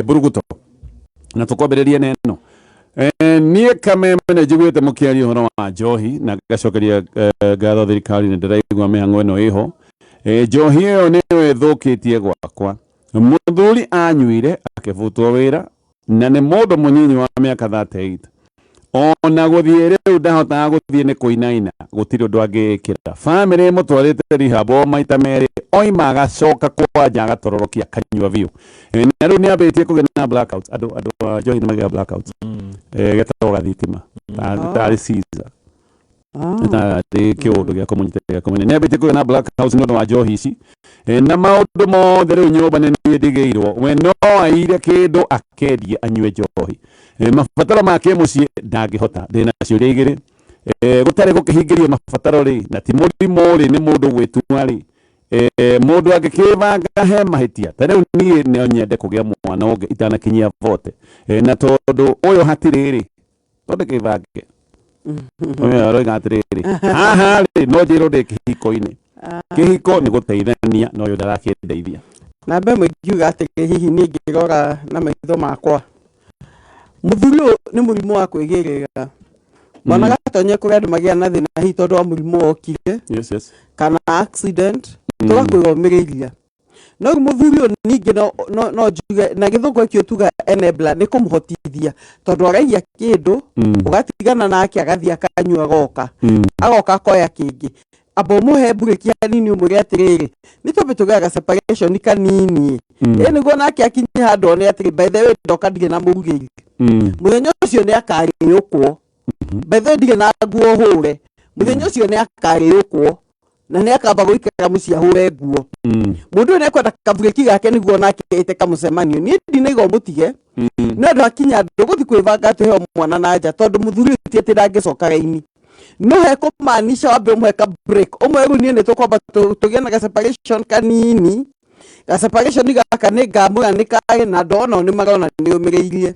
buruguto na tukwambĩrĩria neno niĩ kameme nĩ njiguĩte mũkĩaria ũhoro wa njohi na ngacokeria ngatho thirikari nĩ ndĩraigua mĩhang'o ĩno ĩho njohi ĩyo nĩyo ĩthũkĩtie gwakwa Muthuri anyuire akĩbutwo wĩra na nĩ mũndũ mũnyinyi wa mĩaka 38 ona gũthiĩ rĩu ndahotaga gũthiĩ nĩ kũinaina gũtirĩ ũndũ angĩkĩra bamĩrĩ mũtwarĩte rehab maita merĩ oima agacoka kwanja agatororokia kanyua biũ na rĩu nĩambĩtie kũgĩa na blackouts andũ njohi nĩmagĩa blackouts getagwo gathitima tarĩ Caesar tarĩ kĩũndũ gĩa kũmũnyitĩrĩra kũmũnya nĩambĩtie kũgĩa na blackouts nĩ ũndũ wa njohi ici na maũndũ mothe rĩu nyũmba nĩ niĩ ndĩgĩirwo we no aire kĩndũ akendie anyue njohi mabataro make mũciĩ ndangĩhota ndĩna ciũria igĩrĩ gũtarĩ gũkĩhingĩria mabataro rĩ na ti mũrimũ rĩ nĩ mũndũ gwĩtua rĩ mũndũ angĩkĩbanga he mahĩtia ta rĩu niĩ no nyende kũgĩa mwana ũngĩ itanakinyia vote na tondũ ũyũ hatirĩ rĩ tondũ kĩbange ũyũ aroiga atĩrĩrĩ haha rĩ no njĩrwo ndĩ kĩhiko-inĩ kĩhiko nĩ gũteithania na ũyũ ndarakĩndeithia na mbe mũngiuga atĩ hihi niĩ ngĩrora na maitho makwa Muthuri ũyũ nĩ mũrimũ wa kwĩgĩrĩra mwana gatonye kũrĩa andũ magĩa na thĩna hihi tondũ wa mũrimũ wokire kana accident tũgakwĩgomĩrĩria no Muthuri ũyũ ningĩ no njuge na gĩthũngũ gĩkĩ tuga enabler nĩ kũmũhotithia tondũ aragia kĩndũ ũgatigana nake agathiĩ akanyua agoka akoya kĩngĩ abo mũhe bureki hanini ũmũrĩ atĩrĩrĩ nĩ tũmbe tũgĩaga separation kanini nĩguo nake akinye handũ one atĩrĩ by the way ndoka ndirĩ na mũrugĩri mũthenya ũcio nĩ akarĩũkwo by the way ndirĩ na nguo hũre mũthenya ũcio nĩ akarĩũkwo na nĩ akamba gũikara mũciĩ ahũre nguo mũndũ ũyũ nĩekwenda kabureki gake nĩguo nake ĩte kamũcemanio niĩ ndinaigua mũtige no andũ akinya ndũgũthiĩ kwĩbanga tũheo mwana na nja tondũ Muthuri ti atĩ ndangĩcoka raini no he kũmaanisha wambe ũmwe ka break ũmwe rĩu niĩ nĩ tũkwamba tũgĩe na separation kanini separation gaka nĩ ngamũra nĩ karĩ na ndona nĩ marona nĩ ũmĩrĩirie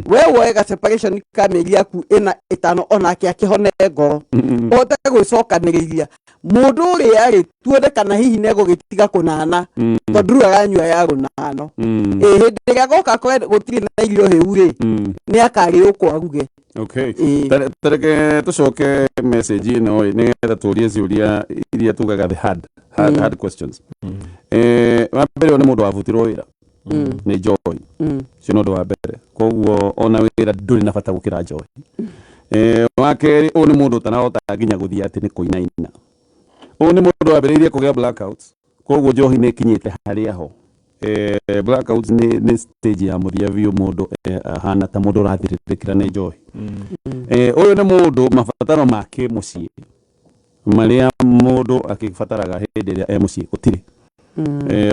we woe separation kamĩeri yaku ĩna ĩtano onake akĩhone ngoro ũhote gwĩcokanĩrĩria mũndũ ũrĩa rĩ tuone kana hihi nĩ egũgĩtiga kũnana tondũ rĩu aranyua ya rũnano hĩndĩ ĩrĩa goka gũtirĩ na irio hĩu rĩ nĩ akarĩũkwo aruge tareke tucoke message ĩno nĩgetha tũrie ciũria iria tugaga the hard questions wambere nĩ mũndũ wabutirwo wĩra nĩ njohi cio nĩ ũndũ wa mbere koguo ona wĩra ndũrĩ na bata gũkĩra njohi wa kerĩ ũyũ nĩ mũndũ ũtanahota nginya gũthiĩ atĩ nĩ kũinaina ũyũ nĩ mũndũ wambĩrĩirie kũgĩa blackouts koguo njohi nĩ ĩkinyĩte harĩa ho blackouts nĩ stage ya mũthia biũ mũndũ ahana ta mũndũ ũrathirĩrĩkĩra nĩ njohi ũyũ nĩ mũndũ mabataro make mũciĩ marĩa mũndũ akĩbataraga hĩndĩ ĩrĩa mũciĩ gũtirĩ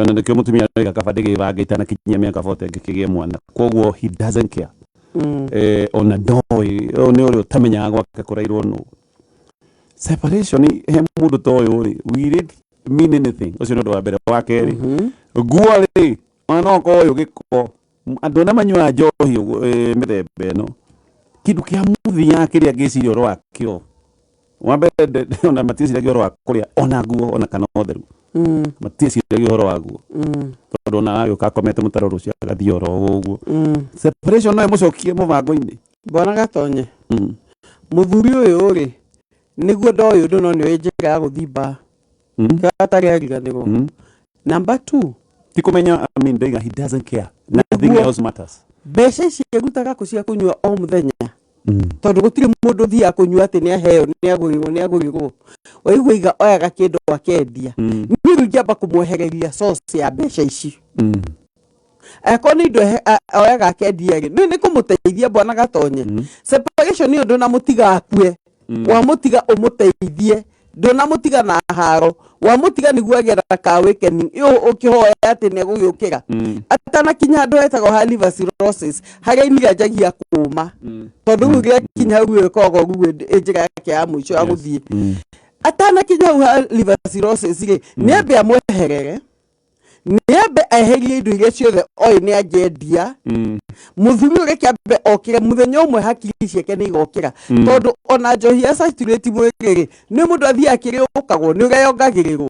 ona nĩkĩo mũtumia arauga kaba ndĩgĩbanga itanakinyia mĩaka 40 ngĩkĩgĩa mwana koguo he doesn't care ona ndoĩ nĩ ũrĩa ũtamenyaga gwake kũrairwo nũ separation he mũndũ ta ũyũ rĩ will it mean anything ũcio nĩ ũndũ wa mbere wa kerĩ nguo rĩ ona no ko ũyũ gĩko andũ na manyua njohi mĩthemba ĩno kĩndũ kĩa mũthia kĩrĩa ngĩciria ũhoro wakĩo wambere ona matieciragia ũhoro wa kũrĩa ona nguo ona kana ũtheru matieciragia ũhoro wa nguo tondũ ona agĩũka akomete mũtaro rũcio agathiĩ oro ũguo separation no ĩmũcokie mũbango-inĩ bwana gatonye Muthuri ũyũ rĩ nĩguo ndoĩ ũndũ no nĩ njĩra ya gũthiĩ mbaa gatarĩ ariganĩrwo number 2 ti kũmenya ndoiga he doesn't care nothing else matters mbeca ici egutaga cia kũnyua o mũthenya tondũ gũtirĩ mũndũ thia kũnyua atĩ nĩ aheo nĩ agũrĩrwo waigua iga oyaga kĩndũ akendia nĩ ingĩamba kũmwehereria source ya mbeca ici eko nĩ indo oyaga akendia nĩ kũmũteithia bwana gatonye separation nĩ ũndũ na mũtiga akue wa mũtiga ũmũteithie ndona mũtiga na haro wa mũtiga nĩguo agera ka weekend ũkĩhoya atĩ nĩ egũgĩũkĩra atanakinya handũ hetagwo ha liver cirrhosis harĩa ini rĩanjagia kũũma tondũ rĩu rĩakinya hau ĩkoragwo rĩu njĩra yake ya mũico ya gũthiĩ atanakinya hau ha liver cirrhosis rĩ nĩ ambe amweherere niambe eherie indo iria ciothe oi ni angendia muthuri uri kiambe okire muthenya umwe hakiri ciake ni igokira tondu ona njohi ya saturate mwiriri ni mundu athii akiriukagwo ni ureyongagirirwo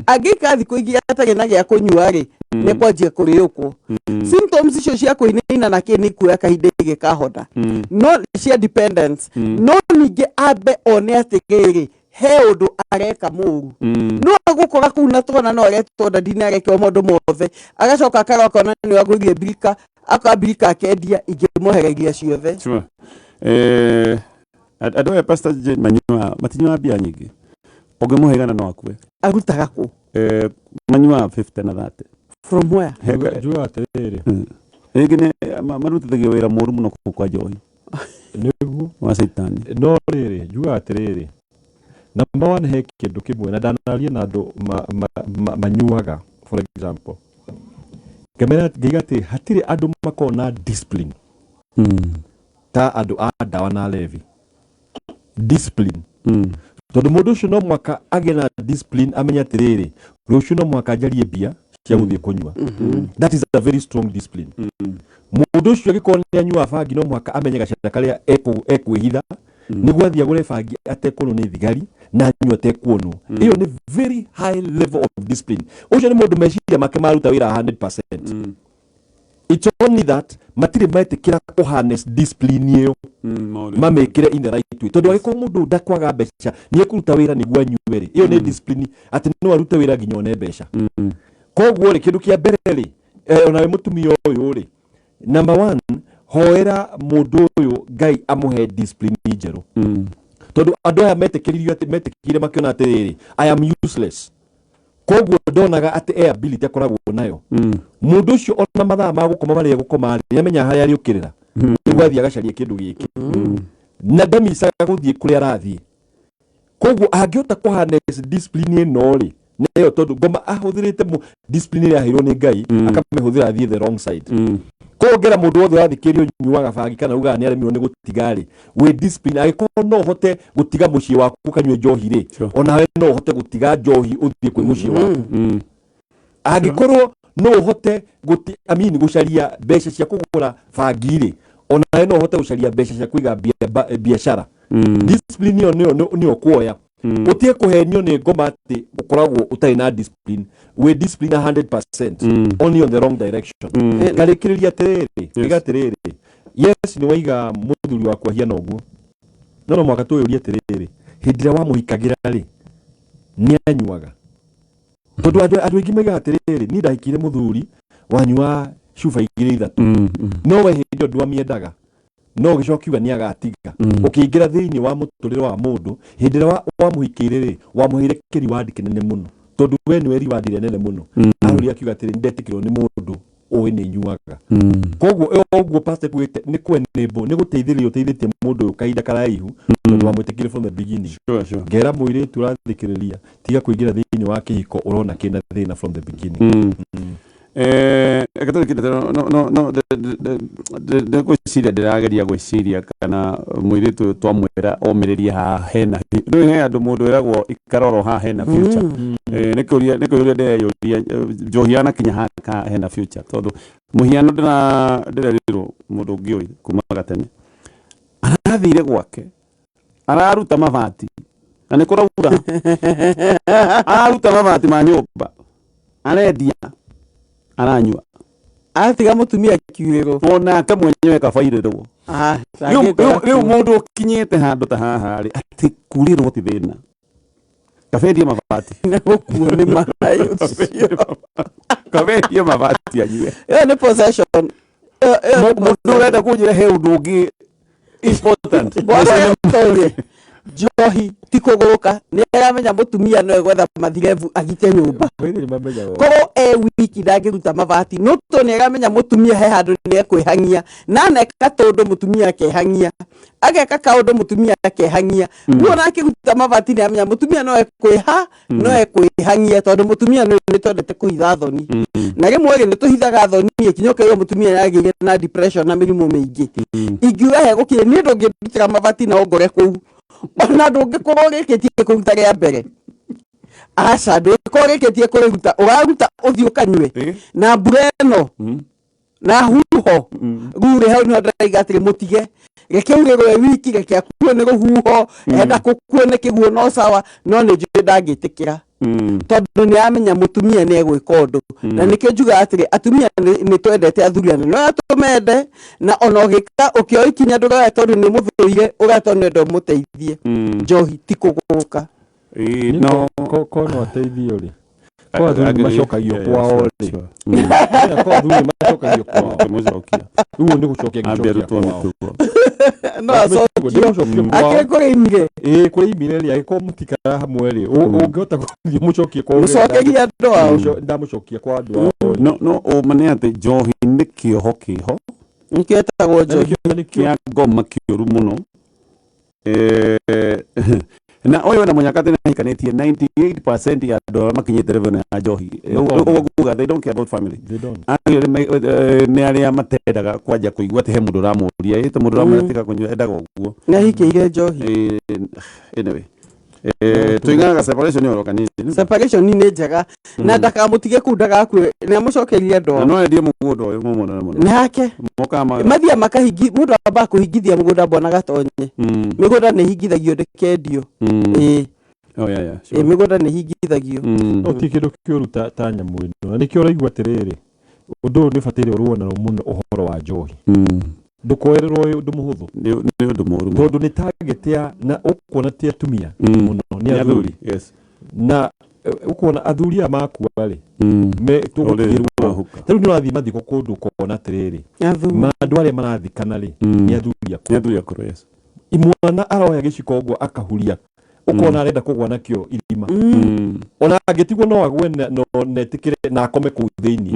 angika thiku ingi atari na gia kunyua ri ni kwanjia kuriukwo symptoms icio cia kuinina na kini kuya kahinda igikahona no cia dependence no ningi ambe one atigiri he undu areka muru no agukora kuna tona no aretwo ndina areke o mundu mothe agacoka akaroka na ni agurire birika akabirika akendia ingimuhereria ciothe sure ado ya pastor manyua matinywa bia nyingi ogemuhegana no akue arutaga ku manyua 50 na 30 from where jua atiriri egene marutithagia wira muru muno kwa njohi niguo wa saitani no riri jua atiriri number one he kindu kimwe na ndanaria na andu manyuaga for example kamera gigati hatire andu makona discipline ta andu a dawa na levi discipline tondu mundu ucio no mwaka agena discipline amenya tiriri rucio no mwaka jarie bia cia guthie kunywa that is a very strong discipline mundu ucio gikona anyua bangi no mwaka amenya gacata karia ekwihitha niguo athia gure bangi atekono ni thigari na anyua tekono iyo ni very high level of discipline ucio ni mundu meciria make maruta wira 100% it's only that matire maetikira ku harness discipline iyo mamekire in the right way tondu agiko mundu ndakwaga mbeca ni ekuruta wira niguo anyuere iyo ni discipline ati no aruta wira nginyone mbeca koguo ri kindu kia mbere ri ona we mutumia uyu ri number 1 hoera mundu uyu ngai amuhe discipline njeru tondu andu aya metikire makiona atiriri I am useless koguo ndonaga ati ability akoragwo nayo mundu ucio ona mathaa ma gukoma bari gukoma yamenya haria ari ukirira nigwathia gacaria kindu giki na ndamisaga guthie kuri arathie koguo angiota ku harness discipline ino ri neyo tondu ngoma ahuthirite mu discipline ya hiro ni ngai akamehũthĩra thie the wrong side kogera mundu wothe wathikirio nyuaga bangi kana uga ni aremirwo ni gutigari we discipline agiko no hote gutiga mucii waku kanywe njohi ri ona we no hote gutiga njohi uthie kwi mucii waku agikorwo no hote gucaria mbeca cia kugura bangi ri ona we no hote gucaria mbeca cia kuiga biashara discipline yo ni okuoya utie kuhenio ni ngoma ati ukoragwo utai na discipline we discipline 100% only on the wrong direction galikiriria tiriri igatiriri yes ni waiga muthuri wakwa hiana uguo no mwaka tu yuria tiriri hindira wa muhikagira ri ni anyuaga tondu andu ingi maiga tiriri ni ndahikire muthuri wanyua cuba igiri ithatu no we hindio ndwamiendaga no gicokiuga ni agatiga ukiingira thiini wa muturire wa mundu hindira wa muhikirire wa muhire kiri wadi kinene muno tondu we ni weri wadi nene muno aruri akiuga atiri ndetikirwo ni mundu owe ni nyuaga koguo oguo pastor kwete ni kwenebo ni guteithiria uteithitie mundu kahinda karaihu tondu wa mutikire from the beginning sure ngera muire turathikiriria tiga kuingira thiini wa kihiko urona kina thina from the beginning no gwiciria ndirageria gwiciria kana muiritu twamwira omiriria ha hena ndu he andu mundu eragwo ikaroro ha hena future nikuria ndeyuria njohiana kinya ha hena future tondu muhiano ndirerirwo mundu ngioi kuma gatene arathire gwake araruta mabati na nikuraura araruta mabati ma nyumba arendia aranyua atiga mutumia kiuriro ona kamwenyewe kabairĩrwo riu mundu kinyite handu ta haha ri ati kurirwo ti thina kabendie mabati na gukuo ni mayo kabendie mabati anyue ni possession mundu urenda kunjira he undu ungi important njohi ti kuguruka ni aramenya mutumia no gwetha mathirevu agite nyumba kogo wiki ndagiruta mabati no to ni aramenya mutumia he handu ni ekwihangia na neka tondu mutumia akehangia ageka kaundu mutumia akehangia nuona akiruta mabati ni aramenya mutumia no ekwihangia tondu mutumia ni tondete kuhitha thoni na rimwe ni tuhithaga thoni kinyoka iyo mutumia yagire na depression na mirimu mingi ingiuga he gukire ni ndungirutira mabati na ongore kuu ona ndungikorwo rikitie kuruta ria mbere aca ndikoreketie kuriruta uraruta uthio kanywe na bureno na huho gure hau no ndaiga atiri mutige reke urerwe wiki reke akuo ni ruhuho enda kukuone kiguo no sawa no ni njui ndangitikira tondu ni amenya mutumia ni egwika undu na nikio njuga atiri atumia ni twendete athuri ane no atumende na ona ugika ukio ikinya ndura tondu ni muthurire ugatone ndo muteithie njohi ti kuguka no kono ateithio ri kwa athuri macokagio kwao ri kwa athuri macokagio kwao mucokia uguo ni gucokia gicokia no acokio akekore kuri imire ri agiko mutikara hamwe ri ungihota kuthii mucokie kwao mucokeria ndoa ndamucokia kwa andu no o mane ati njohi ni kioho kiho nketagwo njohi kia ngoma kiuru muno na oyo na munyakate na hikanetie 98% ya do makinyete revenue ya njohi oguga they don't care about family they don't ne aria matedaga kwaja kuigwa te mundu ramuria ite mundu ramutika kunywa endaga oguo na hikire njohi anyway tuingaga separation yo kanini separation ni njega na ndakamutige kundaga kwe na mucokeria ndo no endie mugundo uyu muno nake mokama mathia makahigi mundu aba kuhingithia mugunda bona gatonye migunda ni hingithagio ndekendio oh yeah migunda ni hingithagio no ti kindu kiuruta ta nyamu ino na nikio raigwa tiriri undu ni fatire ruona muno uhoro wa njohi ndukoererwo undu muhuthu ni undu muru tondu ni target ya na ukuona tia tumia muno ni athuri yes na ukuona athuri amakuwa ri me tugukirwo tari ni rathi mathiko kundu kuona tiriri mandu aria marathikana ri ni athuri akuru yes imwana aroya giciko guo akahuria ukona arenda kugwa nakio irima ona agetigwo no agwe no netikire na akome ku thiini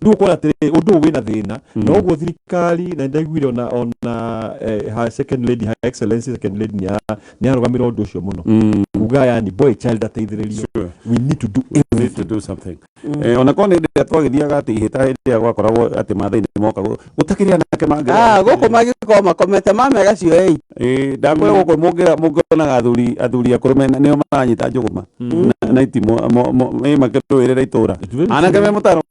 ndu ukona atiri undu wina thina no guo thirikari na ndaiguire ona second lady her excellency second lady ni arugamira undu ucio muno kuga yani boy child ateithiririo we need to do something ona kone ndia twagithiaga ati ihita ndia gwakoragwo ati mathaini moka gutakiria nake mangira guku magikoma komete mamega cio ndakwe guku mungona athuri akurume nio maranyita njuguma na itimo maketwirira itura anake me mutaro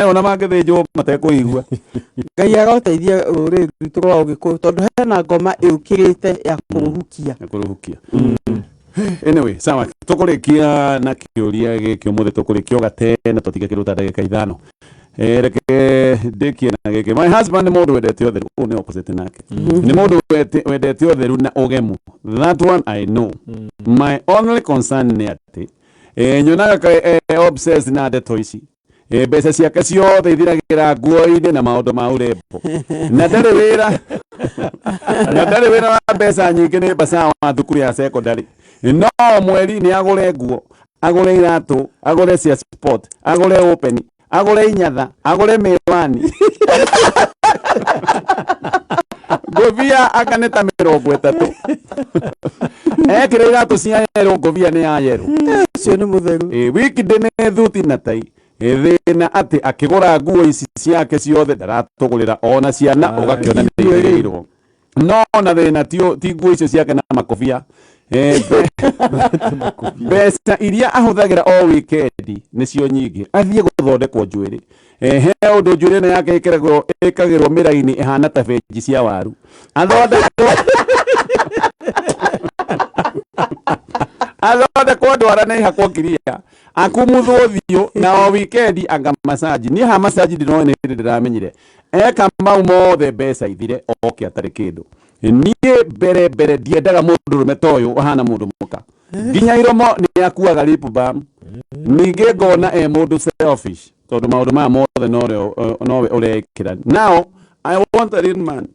ona mangithijwo matekuigua ngai agoteithia ruri rwitu rwa ugiku tondu hena ngoma iukirite ya kuruhukia anyway sawa tukurikia na kiuria giki umuthi tukurikio gatene tutige kiruta ndagika 5 reke ndikie na giki my husband ni mundu wendete otheru ni opposite nake ni mundu wendete otheru na ugemu that one I know my only concern ni ati nyonaga obsessed na ndeto ici mbeca ciake ciothe ithiragira nguo-ini na maundu ma urembo na ndari wira wa mbeca nyingi ni mbeca wa thukuru ya secondary no mweri ni agure nguo agure iratu agure cia sport agure open agure inyatha agure miwani govia akaneta 30 ekire iratu cia yero govia ni ya yero cio ni mutheru wiki ndine thuti na tai thina ati akigura nguo ici ciake ciothe ndaratugurira ona ciana ugakiona ni irirwo no na thina ti nguo icio ciake na makubia mbeca iria ahuthagira o weekend nicio nyingi athie guthondekwo njuiri he undu njuiri yake ikagirwo miraini ihana ta benji cia waru athondekwo ndwara na ihakwo kiria akumuthwo thio na o weekend anga massage ni ha massage ndino ni ndiramenyire eka mau mothe mbeca ithire oke atari kindu nie mbere ndiendaga mundu rume toyo ahana mundu muka nginya iromo ni akuaga lip balm ninge ngona mundu selfish tondu maundu ma mothe no urekira now I want a real man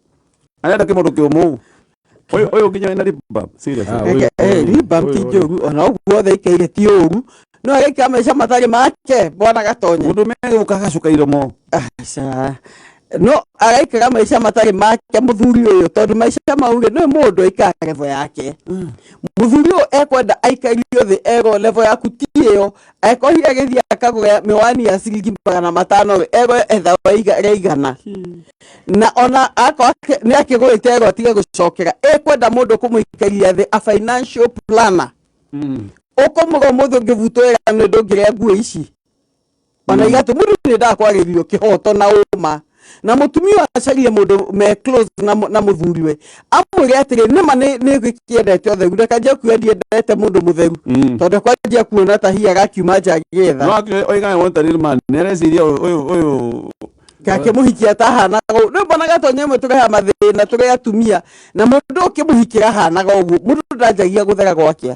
arenda kimundu kiumu oyo nginya ina lip balm serious lip balm ti njoru ona uguo the ikeire ti uru no agika maisha matari make bona gatonye mundu meguka gacuka iromo no agaikara maisha matari make muthuri uyu tondu maisha mauge no mundu aikara level yake muthuri uyu ekwenda aikario thi ego level yaku ti iyo ekohire githia akagura miwani ya ciringi 500 ego etha igana na ona akoke ni akigurite ego atige gucokera ekwenda mundu kumuikaria thi a financial planner Okomugo muthu ngivutwega ni ndungire nguo ici. Ona igatu mundu ni ndakwaririo kihoto na uma. Na mutumia acarie mundu me close na muthuriwe. Amwire atiri nima ni gwikiendete otheru reka nje kuendie ndete mundu mutheru. Tondu kwa nje kuona ta hiya gakiuma nja gietha. No oiga wonta real man. Nereciria uyu Gake muhikia ta hanaga no bona gatonye mwe tureha mathina turi atumia na mundu ukimuhikira hanaga uguo mundu ndajagia guthera gwake.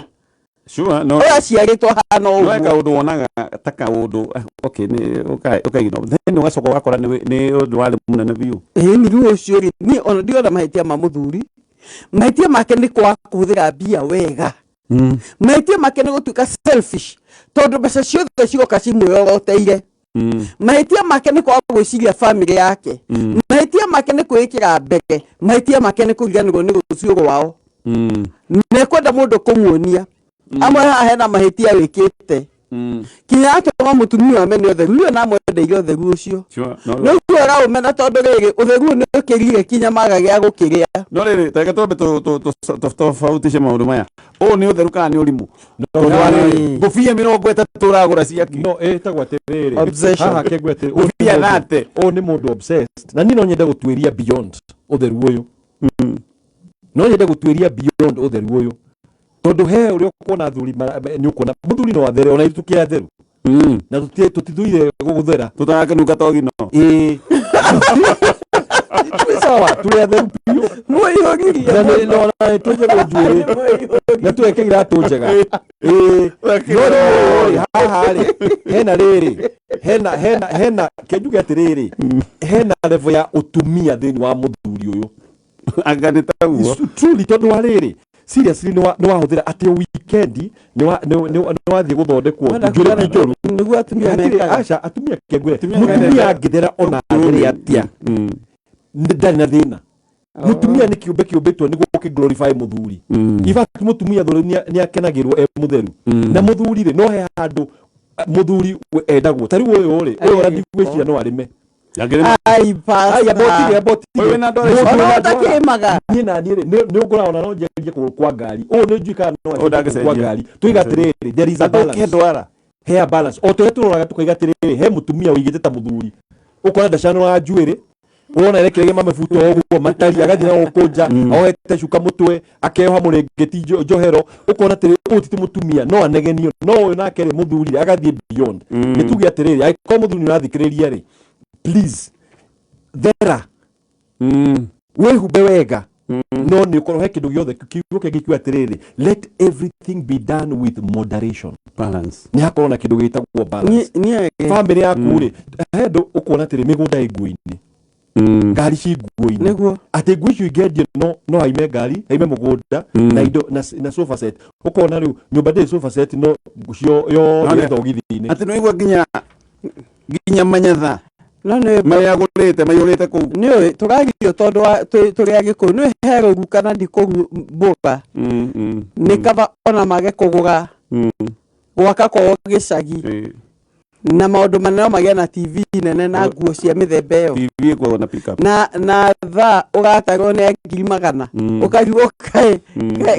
Sure, no. Oya ciaritwo hana uguo. No kaudu wonaga taka undu okay ni okay no. Then ugacoka ugakora ni undu wari munene biu. Ni ruo cio ri ni ona ndiona mahitia ma muthuri. Mahitia make ni kwa kuthira bia wega. Mahitia make ni gutuika selfish. Tondu mbeca ciothe cigoka cimworoteire. Mahitia make ni kwa gwiciria family yake. Mahitia make ni kwikira mbere. Mahitia make ni kuriganirwo ni guciugo wao. Ne kwenda mundu kumuonia. Amwe hena mahitia wikite. Kinya atwa mutumia amenye otheru rio na mwendeire otheru ucio. No kuora umena tondu riri otheru ni ukirire kinya maga gya gukiria. No riri teke tobe to fautishe maundu maya. O ni otheru kana ni urimu. Gufia 30 uragura ciaki. No etagwa atiriri. Obsession. Haha kegwete gufia nate. O ni mundu obsessed. Na nino nyenda gutwiria beyond otheru uyu. No nyenda gutwiria beyond otheru uyu. Tondu he uri ukona athuri ni ukona muthuri no athere ona itukia atheru na tutithuire guguthera tutaka nuka togi no sawa tuli atheru piu muihogiria na tuje njuiri na tuekegira tunjega haha ri hena kenjuge atiriri hena level ya utumia thini wa muthuri uyu aganitaguo truly tondu wa riri seriously no wahuthira ati weekend no wathie guthondekwo njuri njoru niguo atumia mekaga acha atumia kegwe mutumia ngithera ona agiri atia ndari na thina mutumia ni kiumbetwo niguo ukiglorify muthuri ifact mutumia thoro ni akenagirwo mutheru na muthuri ri no he handu muthuri endagwo tari uyu uri ora ndigwiciria no arime ai aboti wewe na ndore takimaga ni na ni ngora ona no njeje kwa ngari ni njuika no kwa ngari tuiga atiriri there is a balance ndwara he a balance o turoraga tukaiga atiriri he mutumia wigite ta muthuri ukora ndacano wa njuiri urona erekerege mamefuto oguo matari agathira gukunja oete shuka mutwe akeoha murengeti njohero ukona atiri utiti mutumia no anegenio no nake ri muthuri agathie beyond nituge atiriri ai ko muthuri nathikiriria ri please thera wehumbe wega no ni ukorwo he kindu giothe kiuke gikiwa atiriri let everything be done with moderation balance ni hakorwo na kindu gitagwo balance family yaku ri hendu ukona atiri migunda iguini ngari ci nguo-ini niguo ati nguo icio ingendia no haime ngari haime mugunda na indo na sofa set ukona riu nyumba ndi sofa set no cio yo thogithini ati no igwa ginya manyatha no ne mayagurite ku ni turagirio tondu turi agiku ni hero gukana ndikubuka ni kaba ona mage kugura gwaka kwa gicagi na maundu manene magia na TV nene na nguo cia mithemba iyo TV kwa na pick up na tha ugatagwo ni 100,000 ukariwo kai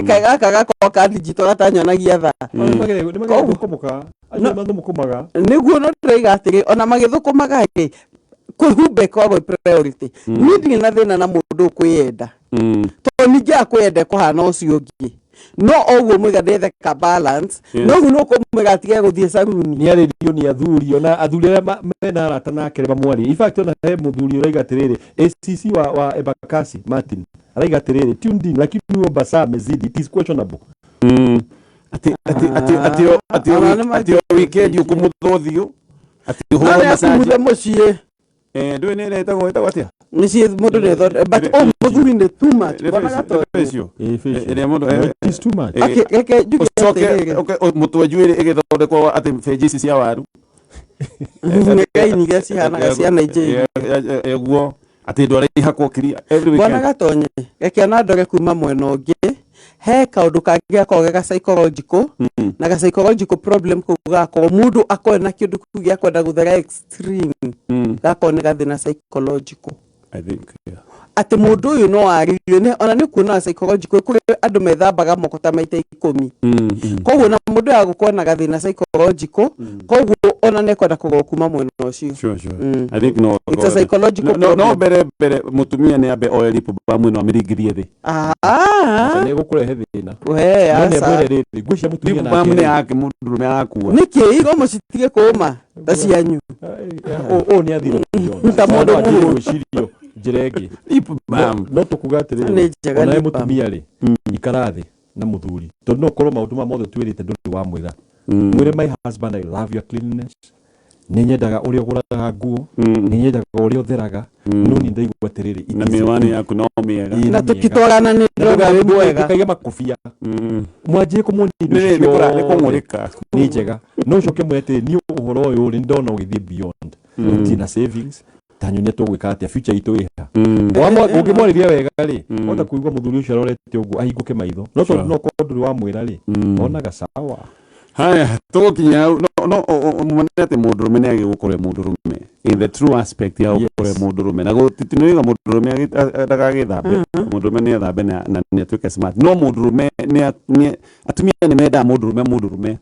gaka kwa digital atanyonagia tha magithukumuka acio mathumukumaga niguo no treiga atiri ona magithukumaga kuhumbe kwa priority nindi na thina na mundu kwiyenda to ningi akwende kuhana ucio ungi no oguo mwiganethe ka balance no no kumwigatige guthie saruni ni aredio ni athuri ona athuri mena arata nake bamwari in fact ona he muthuri uraiga atiriri ACC wa Embakasi Martin araiga atiriri tuned in lakini huo basa mezidi it is questionable ati weekend ukumuthothio ati horo masaje mucie ndwe ni etagwo atia nisi mundu ne thot but muthuri ne too much bana gato pesio ere mundu it is too much okay mutwe njuiri igithondekwo ati fejisi cia waru ngai ni gasi hana cia Nigeria eguo ati ndwara ihakwo kiria every weekend bana gatonye geke na ndore kuma mwena ungi he kaundu kangia kogega psychological na psychological problem kugako mundu akona kindu kugia kwenda guthera extreme gako ni gathina psychological I think ati mundu uyu no aririo ne ona ni kuona psychological kuri andu methambaga moko ta maita 10 koguo na mundu agukona gathina psychological koguo ona ne kwenda kugokuma mwena ucio sure I think no it's a psychological no bere mutumia ne abe oil lipo ba mwena miringirie thi ne gukurehe thina we asa ne gwisha mutumia na bamne yake mundurume arakuwa niki igo mucitige kuma tacianyu ni athiro ta mundu mu cirio jiregi lipo bam no tukugatire ona mutumia ri ikarathi na muthuri tondu no korwo maundu ma mothe twirite ndu wa mwira mwire my husband I love your cleanliness ninyendaga uria guraga nguo ninyendaga uria utheraga no ni ndaigua tiriri na miwani yaku no miega na tukitwarana ni ndoga we mwega kaiga makubia mwanjie kumuni ni kungurika ni njega no coke mwete ni uhoro uyu ri ndona ugithie beyond tina savings tanyonia tugwika atia future itu iha ungimorithia wega ri ota kuigua muthuri ucio arorete uguo ahinguke maitho no kondu wa mwira ri onaga sawa haya tukinya no monete mundurume ne agikore mundurume in the true aspect ya ukore mundurume na gutitinoiga mundurume agagithambe mundurume ne athambe na ne tuke smart no mundurume ne atumia ne meda mundurume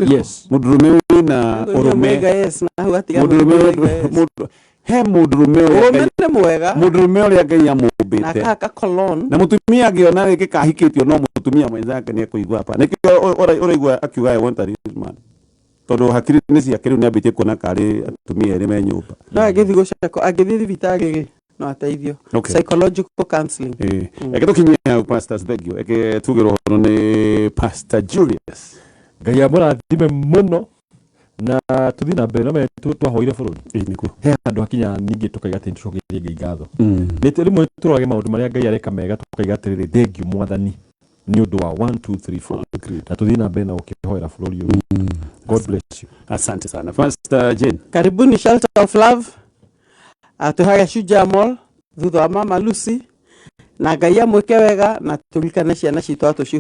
yes mundurume na urume yes na hugatiga mundurume he mundurume mwega mundurume uri ageia mubite na kaka cologne na mutumia agiona riki kahikitio no mutumia mwenzake ne kuigua hapa nikio uraigua akiuga I want a rich man tondu hakiri ni cia kiriu ni ambitie kuona kari atumia ere me nyumba no agithi gucako agithi thibitari no ateithio psychological counseling eke tukinyia pastors thank you eke tugiro hono ni Pastor Julius Ngai amurathime muno na tuthi na mbere na twahoire bururi niku he andu akinya ningi tukaiga ati tucokerie Ngai ngatho nite rimwe turage maundu maria Ngai areka mega tukaiga ati thank you mwathani ni undu wa 1 2 3 4 na tuthi na mbere na ukihoera bururi uyu God bless you asante sana Pastor Jane karibuni Shelter of Love atuhaga Shujaa Mall thutha wa Mama Lucy na Ngai amwike wega na tulikane ciana citu atuci